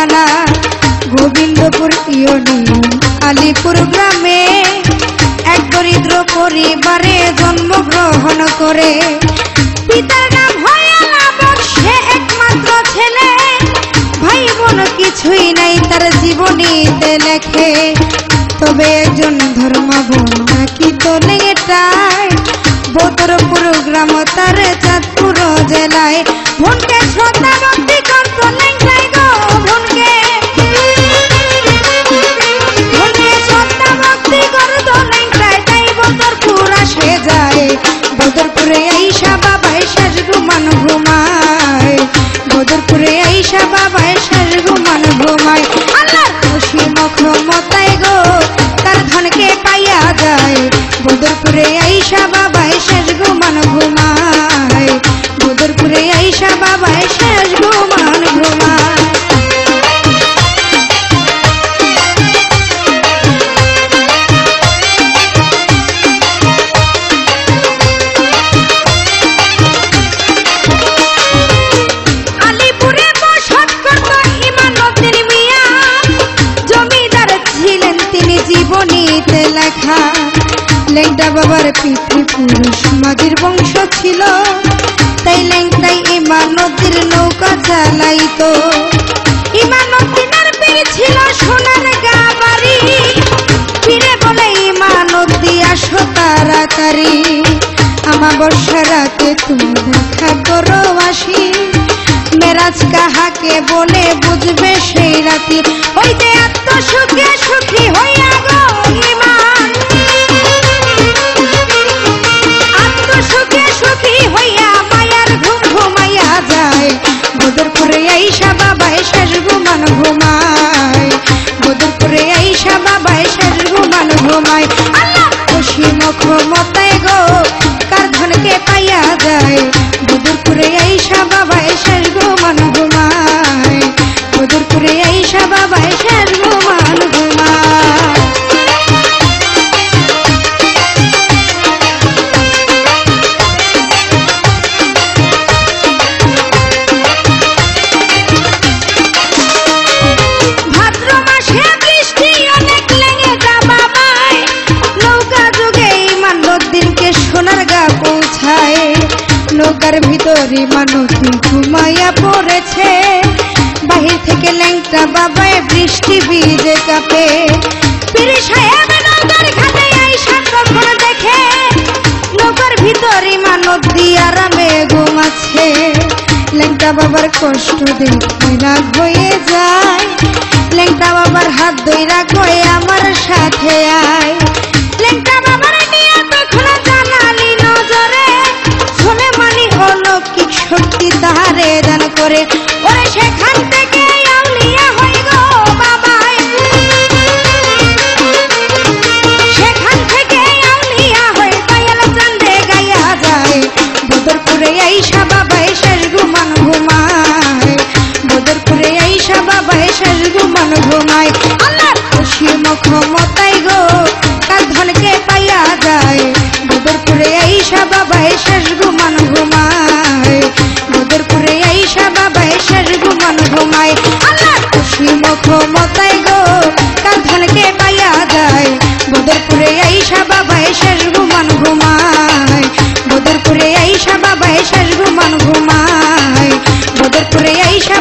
ঠিকানা গোবিন্দপুর ইউনিয়ন আলিপুর গ্রামে এক দরিদ্র পরিবারে জন্মগ্রহণ করে। পিতার নাম হয় আলাবক, সে একমাত্র ছেলে, ভাই বোন কিছুই নাই তার জীবনীতে লেখে। তবে একজন ধর্মবোন নাকি তোলে এটাই বদরপুর গ্রাম তার চাঁদপুর জেলায়। বোনকে শ্রদ্ধা ভক্তি করত লেঙ্গাই গো, বোনকে শ্রদ্ধা ভক্তি করত লেঙ্গাই, তাই বদরপুর আসে যায়। বদরপুরে আইসা বাবাই শেষ ঘুমান ঘুমায়, বদরপুরে আইসা বাবাই শেষ ঘুমান ঘুমায়। আল্লাহর খুশি মখমতায় গো তার ধনকে পাইয়া যায়। বদরপুরে আইসা বাবাই শেষ ঘুমান ঘুমায়, বদরপুরে আইসা বাবাই শেষ ঘুমান ঘুমায়। আলিপুরে বসত করত ইমানুদ্দিন মিয়া, জমিদার ছিলেন তিনি জীবনীতে লেখা। লেংটা বাবার পিতৃপুরুষ মাঝির বংশ ছিল, তাই লেংটাই ইমানুদ্দিন নৌকা চালাইতো। ইমানুদ্দিনের পীর ছিল সোনার গা বাড়ি, পীরে বলে ইমানুদ্দিন আসো তাড়াতাড়ি, আমাবস্যা রাতে তুমি দেখা করো আসি, মেরাজ কাহাকে বলে বুঝবে সেই রাতি, ওই যে আত্মসুখে সুখী হইয়া গো ইমান, আত্মসুখে সুখী হইয়া মায়ার ঘুম ঘুমাইয়া যায়। বদরপুরে আইসা বাবাই শেষ ঘুমান ঘুমায়, বদরপুরে আইসা বাবাই শেষ ঘুমান ঘুমায়। আল্লাহ খুশি মখমতায় গো কার ধনকে পাইয়া যায়। বদরপুরে আইসা বাবাই শেষ ঘুমান ঘুমায়, বদরপুরে আইসা বাবাই শেষ ঘুমান ঘুমায়। ভাদ্র মাসে বৃষ্টি অনেক লেগে যা বাবাই, নৌকা যুগে ইমানুদ্দিনকে সোনার গা পৌঁছায়। নৌকার ভিতর ইমানুদ্দিন ঘুমাইয়া পড়েছে, বাহির থেকে ল্যাংটা বাবায় বৃষ্টি ভিজে কাঁপে। পীর সাহেব নৌকার ঘাটে আইসা তখন দেখে নৌকার ভিতর ইমানুদ্দিন আরামে ঘুমাচ্ছে। ল্যাংটা বাবার কষ্ট দেখে রাগ হয়ে যায়, ল্যাংটা বাবার হাত ধইরা কয় আমার সাথে আয়। ল্যাংটা বাবার নিয়ে তখন জানালি নজরে, শুনে মানি অলৌকিক শক্তি তাহারে দান করে। ওরে সেখান থেকে আউলিয়া হই গো বাবাই, সেখান থেকে আউলিয়া হই দয়াল চান্দে গাইয়া যায়। বদরপুরে আইসা বাবাই শেষ ঘুমান ঘুমায়, বদরপুরে আইসা বাবাই শেষ ঘুমান ঘুমায়। আল্লাহর খুশি মখমতায় গো কার ধনকে পাইয়া যায়। বদরপুরে আইসা বাবাই শেষ ঘুমান ঘুমায়, বদরপুরে আইসা বাবাই শেষ ঘুমান ঘুমায়। আল্লাহর খুশি মখমতায় গো কার ধনকে পাইয়া যায়। বদরপুরে আইসা বাবাই শেষ ঘুমান ঘুমায়, বদরপুরে আইসা বাবাই শেষ ঘুমান ঘুমায়, বদরপুরে আইসা